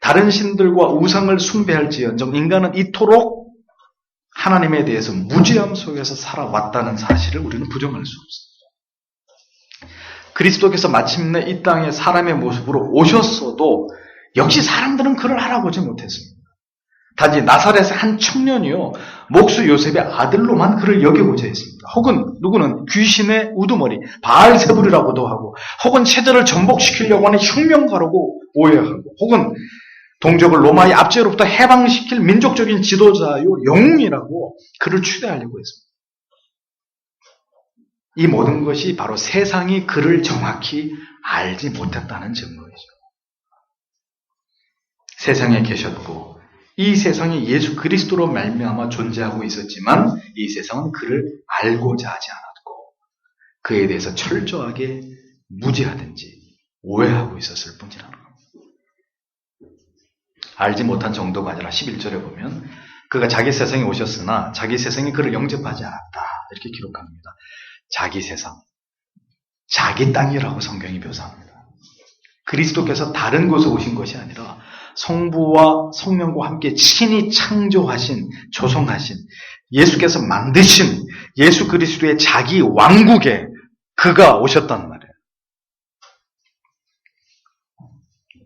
다른 신들과 우상을 숭배할지언정 인간은 이토록 하나님에 대해서 무지함 속에서 살아왔다는 사실을 우리는 부정할 수 없습니다. 그리스도께서 마침내 이 땅에 사람의 모습으로 오셨어도 역시 사람들은 그를 알아보지 못했습니다. 단지 나사렛의 한 청년이요 목수 요셉의 아들로만 그를 여겨보자 했습니다. 혹은 누구는 귀신의 우두머리 바알세불이라고도 하고 혹은 체제를 전복시키려고 하는 혁명가라고 오해하고 혹은 동족을 로마의 압제로부터 해방시킬 민족적인 지도자요 영웅이라고 그를 추대하려고 했습니다. 이 모든 것이 바로 세상이 그를 정확히 알지 못했다는 증거이죠. 세상에 계셨고 이 세상이 예수 그리스도로 말미암아 존재하고 있었지만 이 세상은 그를 알고자 하지 않았고 그에 대해서 철저하게 무지하든지 오해하고 있었을 뿐이라는 겁니다. 알지 못한 정도가 아니라 11절에 보면 그가 자기 세상에 오셨으나 자기 세상이 그를 영접하지 않았다 이렇게 기록합니다. 자기 세상, 자기 땅이라고 성경이 묘사합니다. 그리스도께서 다른 곳에 오신 것이 아니라 성부와 성령과 함께 친히 창조하신, 조성하신, 예수께서 만드신 예수 그리스도의 자기 왕국에 그가 오셨단 말이에요.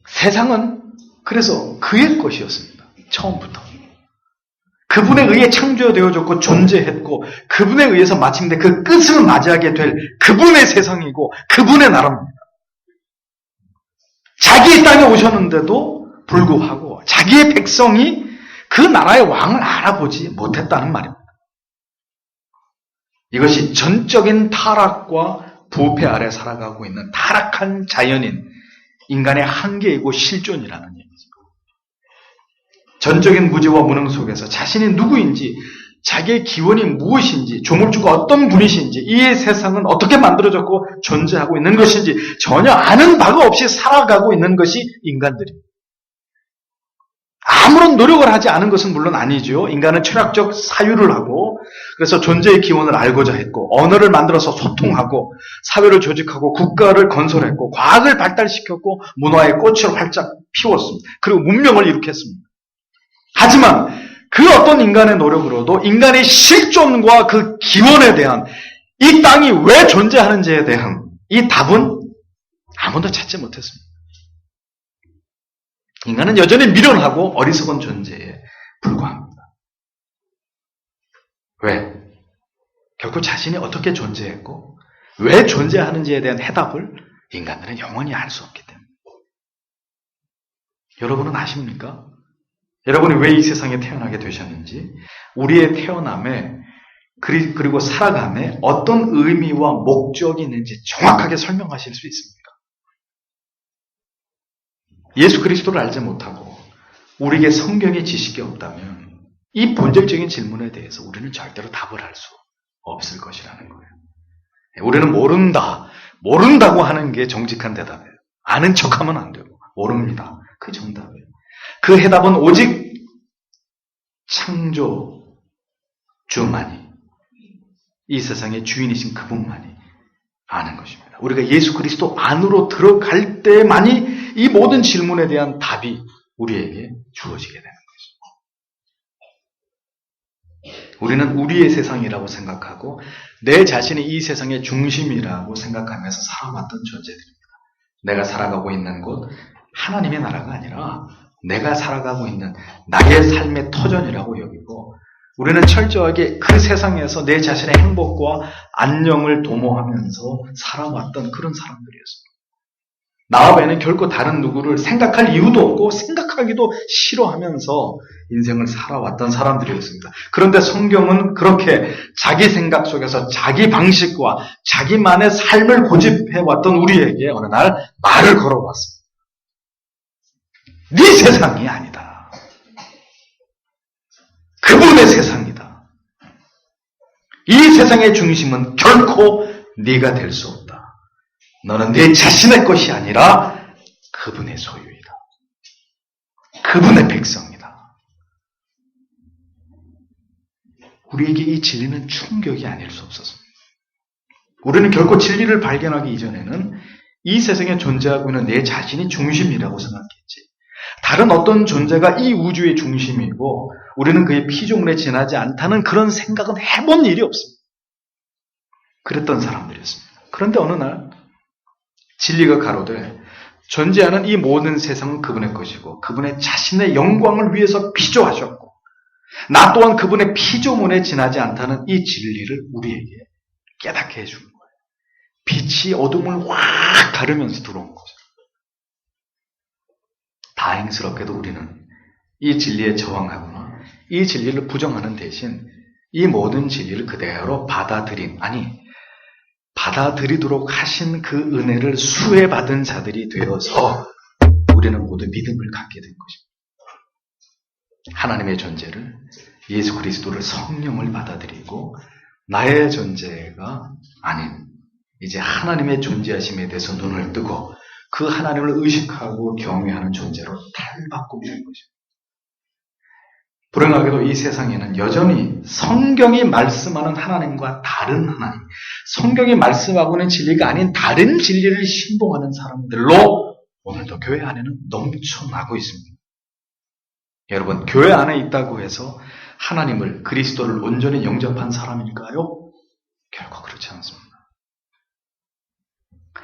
세상은 그래서 그의 것이었습니다. 처음부터. 그분에 의해 창조되어졌고 존재했고 그분에 의해서 마침내 그 끝을 맞이하게 될 그분의 세상이고 그분의 나라입니다. 자기 땅에 오셨는데도 불구하고 자기의 백성이 그 나라의 왕을 알아보지 못했다는 말입니다. 이것이 전적인 타락과 부패 아래 살아가고 있는 타락한 자연인 인간의 한계이고 실존이라는 얘기죠. 전적인 무지와 무능 속에서 자신이 누구인지, 자기의 기원이 무엇인지, 조물주가 어떤 분이신지, 이 세상은 어떻게 만들어졌고 존재하고 있는 것인지 전혀 아는 바가 없이 살아가고 있는 것이 인간들입니다. 아무런 노력을 하지 않은 것은 물론 아니죠. 인간은 철학적 사유를 하고 그래서 존재의 기원을 알고자 했고 언어를 만들어서 소통하고 사회를 조직하고 국가를 건설했고 과학을 발달시켰고 문화의 꽃을 활짝 피웠습니다. 그리고 문명을 일으켰습니다. 하지만 그 어떤 인간의 노력으로도 인간의 실존과 그 기원에 대한 이 땅이 왜 존재하는지에 대한 이 답은 아무도 찾지 못했습니다. 인간은 여전히 미련하고 어리석은 존재에 불과합니다. 왜? 결코 자신이 어떻게 존재했고 왜 존재하는지에 대한 해답을 인간들은 영원히 알 수 없기 때문에. 여러분은 아십니까? 여러분이 왜 이 세상에 태어나게 되셨는지, 우리의 태어남에 그리고 살아감에 어떤 의미와 목적이 있는지 정확하게 설명하실 수 있습니까? 예수 그리스도를 알지 못하고 우리에게 성경의 지식이 없다면 이 본질적인 질문에 대해서 우리는 절대로 답을 할 수 없을 것이라는 거예요. 우리는 모른다고 하는 게 정직한 대답이에요. 아는 척하면 안 되고 모릅니다. 그 정답이에요. 그 해답은 오직 창조주만이, 이 세상의 주인이신 그분만이 아는 것입니다. 우리가 예수 그리스도 안으로 들어갈 때만이 이 모든 질문에 대한 답이 우리에게 주어지게 되는 것입니다. 우리는 우리의 세상이라고 생각하고 내 자신이 이 세상의 중심이라고 생각하면서 살아왔던 존재들입니다. 내가 살아가고 있는 곳 하나님의 나라가 아니라 내가 살아가고 있는 나의 삶의 터전이라고 여기고 우리는 철저하게 그 세상에서 내 자신의 행복과 안녕을 도모하면서 살아왔던 그런 사람들이었습니다. 나와 외에는 결코 다른 누구를 생각할 이유도 없고 생각하기도 싫어하면서 인생을 살아왔던 사람들이었습니다. 그런데 성경은 그렇게 자기 생각 속에서 자기 방식과 자기만의 삶을 고집해왔던 우리에게 어느 날 말을 걸어왔습니다. 네 세상이 아니다. 그분의 세상이다. 이 세상의 중심은 결코 네가 될 수 없다. 너는 네 자신의 것이 아니라 그분의 소유이다. 그분의 백성이다. 우리에게 이 진리는 충격이 아닐 수 없었습니다. 우리는 결코 진리를 발견하기 이전에는 이 세상에 존재하고 있는 내 자신이 중심이라고 생각했지. 다른 어떤 존재가 이 우주의 중심이고 우리는 그의 피조물에 지나지 않다는 그런 생각은 해본 일이 없습니다. 그랬던 사람들이었습니다. 그런데 어느 날 진리가 가로되 존재하는 이 모든 세상은 그분의 것이고 그분의 자신의 영광을 위해서 피조하셨고 나 또한 그분의 피조물에 지나지 않다는 이 진리를 우리에게 깨닫게 해준 거예요. 빛이 어둠을 확 가르면서 들어온 거죠. 다행스럽게도 우리는 이 진리에 저항하거나 이 진리를 부정하는 대신 이 모든 진리를 그대로 받아들이도록 하신 그 은혜를 수혜받은 자들이 되어서 우리는 모두 믿음을 갖게 된 것입니다. 하나님의 존재를, 예수 그리스도를, 성령을 받아들이고 나의 존재가 아닌 이제 하나님의 존재하심에 대해서 눈을 뜨고 그 하나님을 의식하고 경외하는 존재로 탈바꿈이 된 것입니다. 불행하게도 이 세상에는 여전히 성경이 말씀하는 하나님과 다른 하나님, 성경이 말씀하고 있는 진리가 아닌 다른 진리를 신봉하는 사람들로 오늘도 교회 안에는 넘쳐나고 있습니다. 여러분, 교회 안에 있다고 해서 하나님을, 그리스도를 온전히 영접한 사람일까요? 결코 그렇지 않습니다.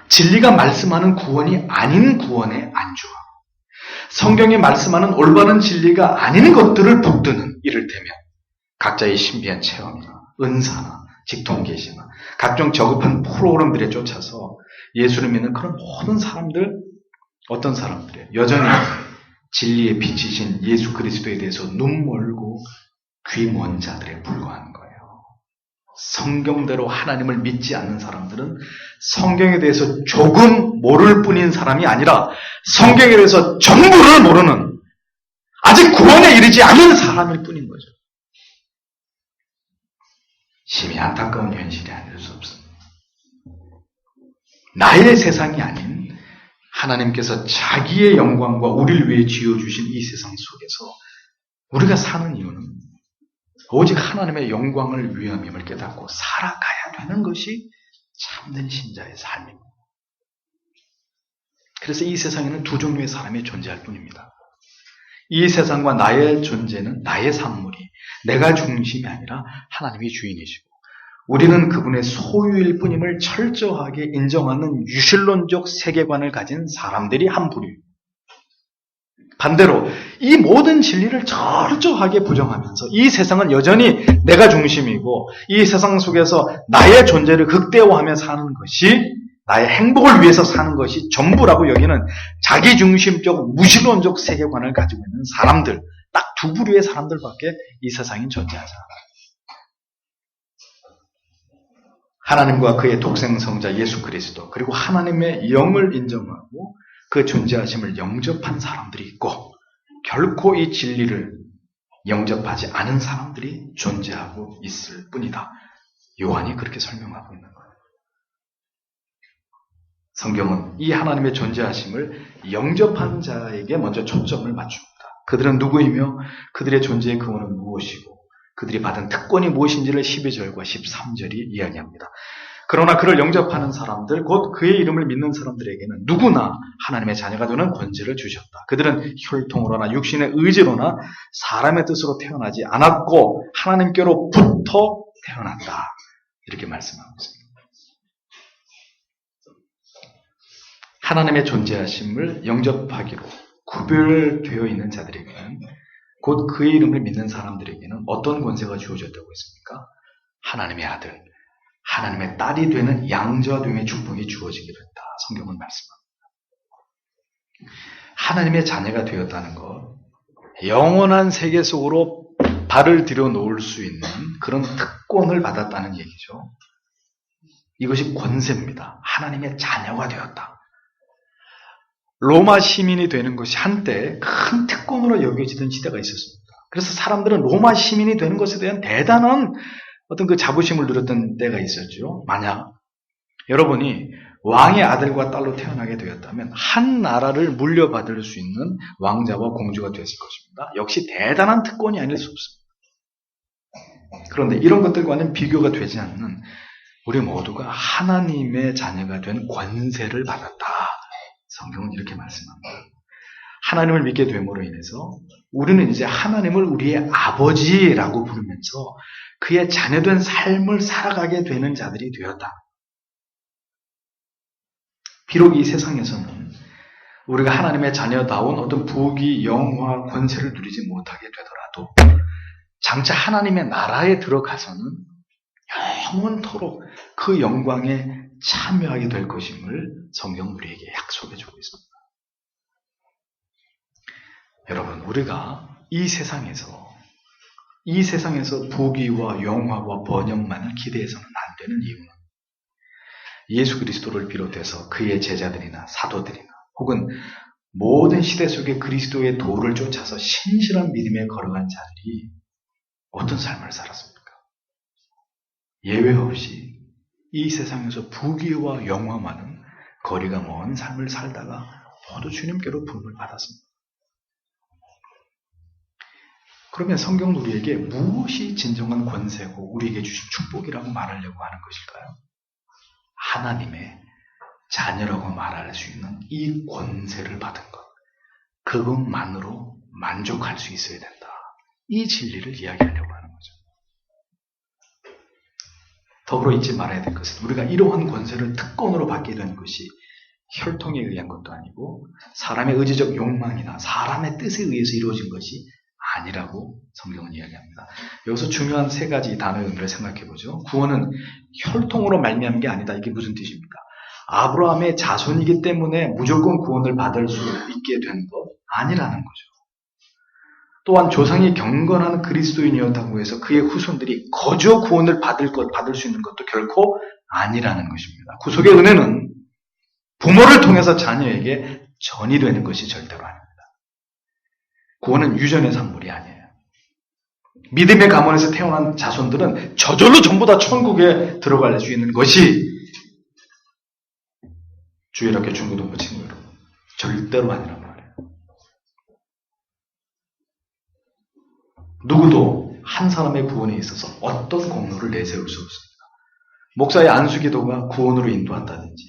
진리가 말씀하는 구원이 아닌 구원에 안주하고 성경이 말씀하는 올바른 진리가 아닌 것들을 붙드는, 이를테면 각자의 신비한 체험이나 은사나 직통계시나 각종 저급한 프로그램들에 쫓아서 예수를 믿는 그런 모든 사람들, 어떤 사람들이에요? 여전히 진리의 빛이신 예수 그리스도에 대해서 눈 멀고 귀 먼 자들에 불과한 거예요. 성경대로 하나님을 믿지 않는 사람들은 성경에 대해서 조금 모를 뿐인 사람이 아니라 성경에 대해서 전부를 모르는, 아직 구원에 이르지 않은 사람일 뿐인 거죠. 심히 안타까운 현실이 아닐 수 없습니다. 나의 세상이 아닌 하나님께서 자기의 영광과 우리를 위해 지어주신 이 세상 속에서 우리가 사는 이유는 오직 하나님의 영광을 위함임을 깨닫고 살아가야 되는 것이 참된 신자의 삶입니다. 그래서 이 세상에는 두 종류의 사람이 존재할 뿐입니다. 이 세상과 나의 존재는, 나의 산물이 내가 중심이 아니라 하나님이 주인이시고 우리는 그분의 소유일 뿐임을 철저하게 인정하는 유실론적 세계관을 가진 사람들이 한 부류입니다. 반대로 이 모든 진리를 철저하게 부정하면서 이 세상은 여전히 내가 중심이고 이 세상 속에서 나의 존재를 극대화하며 사는 것이, 나의 행복을 위해서 사는 것이 전부라고 여기는 자기중심적 무신론적 세계관을 가지고 있는 사람들, 딱 두 부류의 사람들밖에 이 세상엔 존재하지 않아요. 하나님과 그의 독생성자 예수 그리스도, 그리고 하나님의 영을 인정하고 그 존재하심을 영접한 사람들이 있고 결코 이 진리를 영접하지 않은 사람들이 존재하고 있을 뿐이다. 요한이 그렇게 설명하고 있는 거예요. 성경은 이 하나님의 존재하심을 영접한 자에게 먼저 초점을 맞춥니다. 그들은 누구이며 그들의 존재의 근원은 무엇이고 그들이 받은 특권이 무엇인지를 12절과 13절이 이야기합니다. 그러나 그를 영접하는 사람들, 곧 그의 이름을 믿는 사람들에게는 누구나 하나님의 자녀가 되는 권세를 주셨다. 그들은 혈통으로나 육신의 의지로나 사람의 뜻으로 태어나지 않았고 하나님께로부터 태어났다. 이렇게 말씀하고 있습니다. 하나님의 존재하심을 영접하기로 구별되어 있는 자들에게는, 곧 그의 이름을 믿는 사람들에게는 어떤 권세가 주어졌다고 했습니까? 하나님의 아들, 하나님의 딸이 되는 양자됨의 축복이 주어지기로 했다. 성경은 말씀합니다. 하나님의 자녀가 되었다는 것, 영원한 세계 속으로 발을 들여놓을 수 있는 그런 특권을 받았다는 얘기죠. 이것이 권세입니다. 하나님의 자녀가 되었다. 로마 시민이 되는 것이 한때 큰 특권으로 여겨지던 시대가 있었습니다. 그래서 사람들은 로마 시민이 되는 것에 대한 대단한 어떤 그 자부심을 누렸던 때가 있었죠. 만약 여러분이 왕의 아들과 딸로 태어나게 되었다면 한 나라를 물려받을 수 있는 왕자와 공주가 됐을 것입니다. 역시 대단한 특권이 아닐 수 없습니다. 그런데 이런 것들과는 비교가 되지 않는 우리 모두가 하나님의 자녀가 된 권세를 받았다. 성경은 이렇게 말씀합니다. 하나님을 믿게 됨으로 인해서 우리는 이제 하나님을 우리의 아버지라고 부르면서 그의 자녀된 삶을 살아가게 되는 자들이 되었다. 비록 이 세상에서는 우리가 하나님의 자녀다운 어떤 부귀, 영화, 권세를 누리지 못하게 되더라도 장차 하나님의 나라에 들어가서는 영원토록 그 영광에 참여하게 될 것임을 성경은 우리에게 약속해주고 있습니다. 여러분, 우리가 이 세상에서 부귀와 영화와 번영만을 기대해서는 안 되는 이유는 예수 그리스도를 비롯해서 그의 제자들이나 사도들이나 혹은 모든 시대 속에 그리스도의 도를 쫓아서 신실한 믿음에 걸어간 자들이 어떤 삶을 살았습니까? 예외 없이 이 세상에서 부귀와 영화만은 거리가 먼 삶을 살다가 모두 주님께로 부름을 받았습니다. 그러면 성경은 우리에게 무엇이 진정한 권세고 우리에게 주신 축복이라고 말하려고 하는 것일까요? 하나님의 자녀라고 말할 수 있는 이 권세를 받은 것, 그것만으로 만족할 수 있어야 된다. 이 진리를 이야기하려고 하는 거죠. 더불어 잊지 말아야 될 것은 우리가 이러한 권세를 특권으로 받게 된 것이 혈통에 의한 것도 아니고 사람의 의지적 욕망이나 사람의 뜻에 의해서 이루어진 것이 아니라고 성경은 이야기합니다. 여기서 중요한 세 가지 단어를 생각해 보죠. 구원은 혈통으로 말미암은 게 아니다. 이게 무슨 뜻입니까? 아브라함의 자손이기 때문에 무조건 구원을 받을 수 있게 된 것 아니라는 거죠. 또한 조상이 경건한 그리스도인이었다고 해서 그의 후손들이 거저 구원을 받을 수 있는 것도 결코 아니라는 것입니다. 구속의 은혜는 부모를 통해서 자녀에게 전이되는 것이 절대로 아닙니다. 구원은 유전의 산물이 아니에요. 믿음의 가문에서 태어난 자손들은 저절로 전부 다 천국에 들어갈 수 있는 것이 주일학교 중고등부 친구 여러분, 절대로 아니란 말이에요. 누구도 한 사람의 구원에 있어서 어떤 공로를 내세울 수 없습니다. 목사의 안수기도가 구원으로 인도한다든지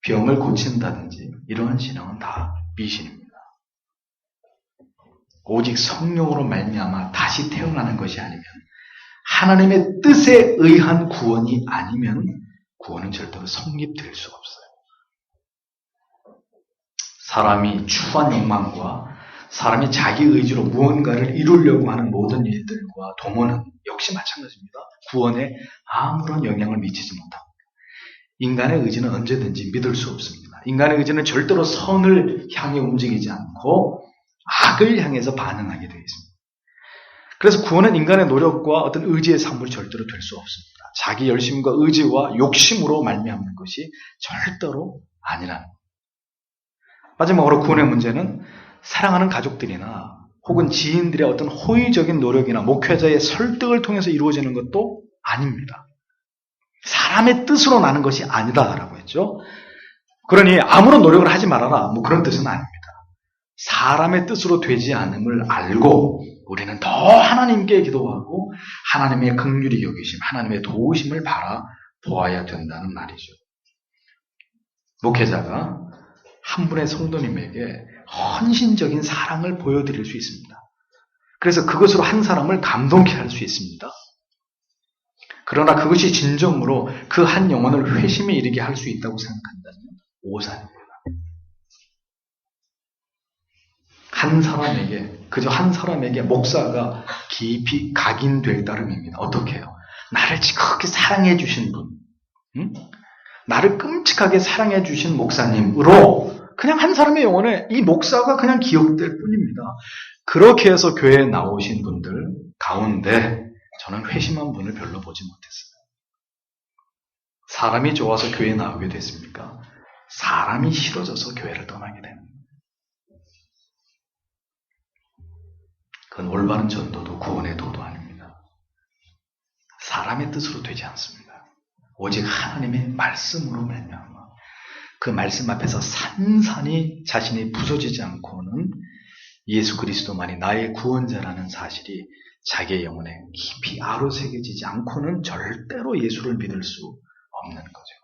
병을 고친다든지 이러한 신앙은 다 미신입니다. 오직 성령으로 말미암아 다시 태어나는 것이 아니면 하나님의 뜻에 의한 구원이 아니면 구원은 절대로 성립될 수 없어요. 사람이 추한 욕망과 사람이 자기 의지로 무언가를 이루려고 하는 모든 일들과 도모는 역시 마찬가지입니다. 구원에 아무런 영향을 미치지 못합니다. 인간의 의지는 언제든지 믿을 수 없습니다. 인간의 의지는 절대로 선을 향해 움직이지 않고 악을 향해서 반응하게 되어 있습니다. 그래서 구원은 인간의 노력과 어떤 의지의 산물이 절대로 될 수 없습니다. 자기 열심과 의지와 욕심으로 말미암는 것이 절대로 아니라는 겁니다. 마지막으로 구원의 문제는 사랑하는 가족들이나 혹은 지인들의 어떤 호의적인 노력이나 목회자의 설득을 통해서 이루어지는 것도 아닙니다. 사람의 뜻으로 나는 것이 아니다라고 했죠. 그러니 아무런 노력을 하지 말아라. 뭐 그런 뜻은 아닙니다. 사람의 뜻으로 되지 않음을 알고 우리는 더 하나님께 기도하고 하나님의 긍휼히 여기심, 하나님의 도우심을 바라보아야 된다는 말이죠. 목회자가 한 분의 성도님에게 헌신적인 사랑을 보여드릴 수 있습니다. 그래서 그것으로 한 사람을 감동케 할 수 있습니다. 그러나 그것이 진정으로 그 한 영혼을 회심에 이르게 할 수 있다고 생각한다면 오산입니다. 그저 한 사람에게 목사가 깊이 각인될 따름입니다. 어떻게 해요? 나를 지극히 사랑해 주신 분, 나를 끔찍하게 사랑해 주신 목사님으로 그냥 한 사람의 영혼에 이 목사가 그냥 기억될 뿐입니다. 그렇게 해서 교회에 나오신 분들 가운데 저는 회심한 분을 별로 보지 못했어요. 사람이 좋아서 교회에 나오게 됐습니까? 사람이 싫어져서 교회를 떠나게 되는 거예요. 그건 올바른 전도도 구원의 도도 아닙니다. 사람의 뜻으로 되지 않습니다. 오직 하나님의 말씀으로 말미암아 그 말씀 앞에서 산산이 자신이 부서지지 않고는 예수 그리스도만이 나의 구원자라는 사실이 자기의 영혼에 깊이 아로새겨지지 않고는 절대로 예수를 믿을 수 없는 거죠.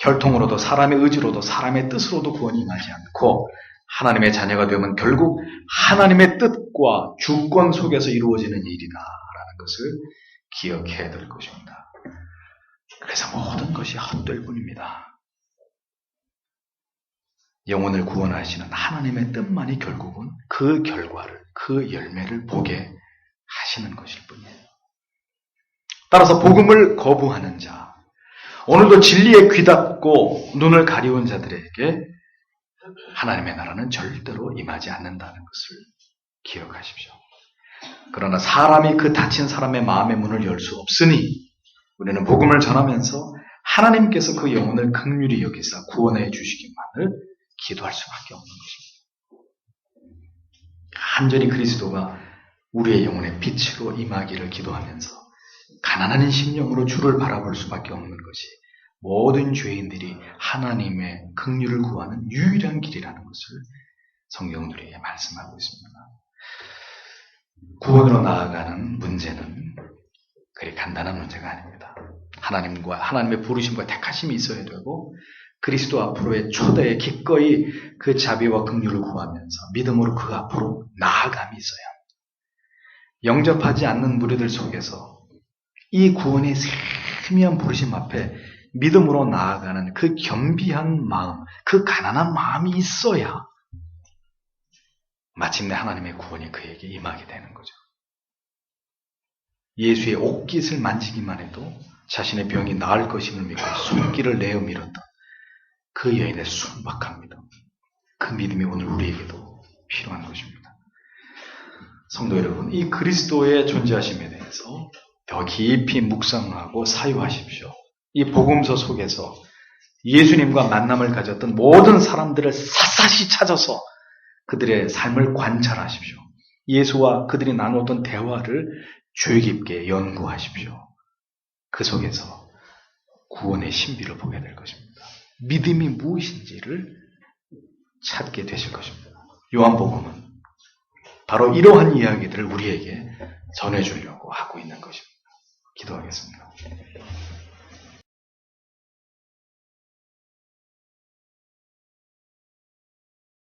혈통으로도 사람의 의지로도 사람의 뜻으로도 구원이 임하지 않고 하나님의 자녀가 되면 결국 하나님의 뜻과 주권 속에서 이루어지는 일이다라는 것을 기억해야 될 것입니다. 그래서 모든 것이 헛될 뿐입니다. 영혼을 구원하시는 하나님의 뜻만이 결국은 그 결과를, 그 열매를 보게 하시는 것일 뿐이에요. 따라서 복음을 거부하는 자, 오늘도 진리에 귀닫고 눈을 가리운 자들에게 하나님의 나라는 절대로 임하지 않는다는 것을 기억하십시오. 그러나 사람이 그 다친 사람의 마음의 문을 열 수 없으니 우리는 복음을 전하면서 하나님께서 그 영혼을 긍휼히 여기사 구원해 주시기만을 기도할 수밖에 없는 것입니다. 간절히 그리스도가 우리의 영혼의 빛으로 임하기를 기도하면서 가난한 심령으로 주를 바라볼 수밖에 없는 것이 모든 죄인들이 하나님의 긍휼을 구하는 유일한 길이라는 것을 성경은 우리에게 말씀하고 있습니다. 구원으로 나아가는 문제는 그리 간단한 문제가 아닙니다. 하나님과 하나님의 부르심과 택하심이 있어야 되고 그리스도 앞으로의 초대에 기꺼이 그 자비와 긍휼을 구하면서 믿음으로 그 앞으로 나아감이 있어야 합니다. 영접하지 않는 무리들 속에서 이 구원의 세미한 부르심 앞에 믿음으로 나아가는 그 겸비한 마음, 그 가난한 마음이 있어야 마침내 하나님의 구원이 그에게 임하게 되는 거죠. 예수의 옷깃을 만지기만 해도 자신의 병이 나을 것임을 믿고 손길을 내어 밀었던 그 여인의 순박한 믿음, 그 믿음이 오늘 우리에게도 필요한 것입니다. 성도 여러분, 이 그리스도의 존재하심에 대해서 더 깊이 묵상하고 사유하십시오. 이 복음서 속에서 예수님과 만남을 가졌던 모든 사람들을 샅샅이 찾아서 그들의 삶을 관찰하십시오. 예수와 그들이 나누었던 대화를 주의 깊게 연구하십시오. 그 속에서 구원의 신비를 보게 될 것입니다. 믿음이 무엇인지를 찾게 되실 것입니다. 요한복음은 바로 이러한 이야기들을 우리에게 전해주려고 하고 있는 것입니다. 기도하겠습니다.